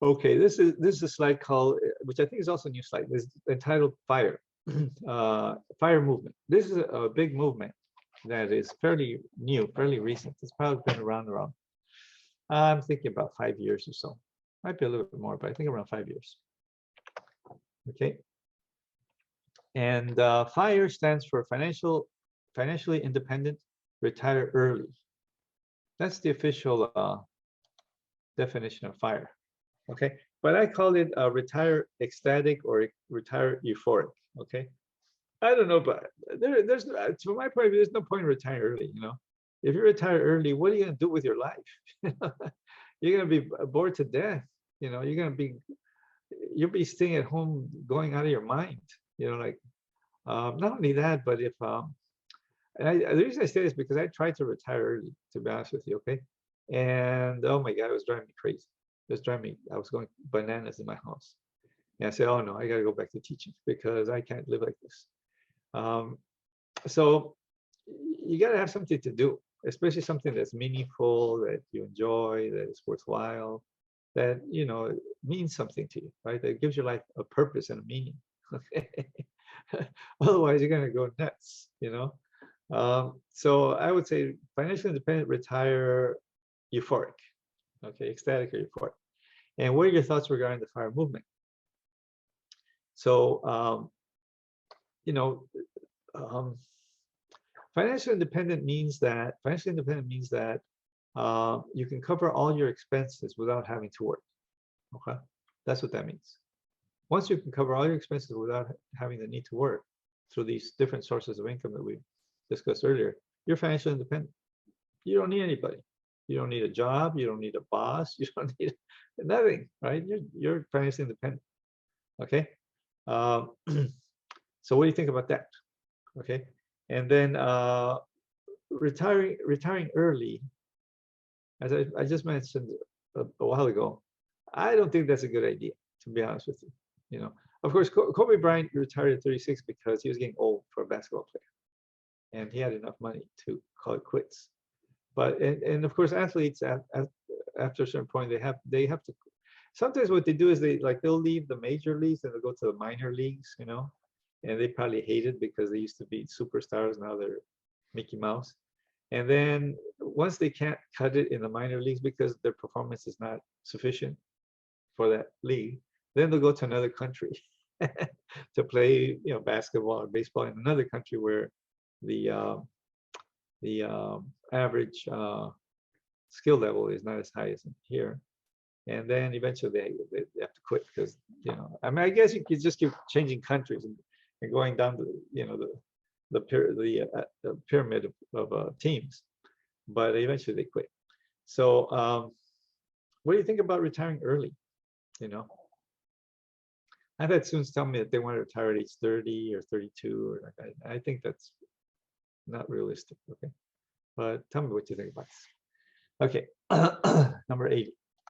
Okay, this is a slide called, which I think is also a new slide. This is entitled "Fire," "Fire Movement." This is a big movement that is fairly new, fairly recent. It's probably been around. I'm thinking about 5 years or so. Might be a little bit more, but I think around 5 years. Okay. And FIRE stands for financially independent, retire early. That's the official definition of FIRE. Okay, but I call it retire ecstatic or retire euphoric. Okay, I don't know, but there's from my point of view, there's no point in retiring early. You know, if you retire early, what are you gonna do with your life? You're gonna be bored to death. You know, you'll be staying at home, going out of your mind. You know, like not only that, but if the reason I say this is because I tried to retire early, to be honest with you. Okay, and oh my God, it was driving me crazy. It was driving me. I was going bananas in my house. And I said, oh no, I got to go back to teaching because I can't live like this. So you got to have something to do, especially something that's meaningful, that you enjoy, that is worthwhile, that, you know, means something to you, right? That gives your life a purpose and a meaning. Okay. Otherwise, you're going to go nuts, you know? So I would say financially independent, retire euphoric, okay, ecstatic or euphoric. And what are your thoughts regarding the FIRE movement? So, you know, financially independent means that you can cover all your expenses without having to work. Okay, that's what that means. Once you can cover all your expenses without having the need to work through these different sources of income that we discussed earlier, you're financially independent. You don't need anybody. You don't need a job. You don't need a boss. You don't need nothing, right? You're financially independent. Okay. So what do you think about that? Okay. And then retiring early, as I just mentioned a while ago, I don't think that's a good idea, to be honest with you. You know, of course, Kobe Bryant retired at 36 because he was getting old for a basketball player, and he had enough money to call it quits. But and of course, athletes after a certain point they have to. Sometimes what they do is they'll leave the major leagues and they'll go to the minor leagues, you know, and they probably hate it because they used to be superstars, now they're Mickey Mouse. And then once they can't cut it in the minor leagues because their performance is not sufficient for that league, then they'll go to another country to play, you know, basketball or baseball in another country where the average skill level is not as high as here. And then eventually they have to quit because, you know, I mean, I guess you could just keep changing countries and going down the, you know, the pyramid of teams, but eventually they quit. So what do you think about retiring early? You know, I've had students tell me that they want to retire at age 30 or 32, or I think that's not realistic. Okay, but tell me what you think about this. Okay, number 80.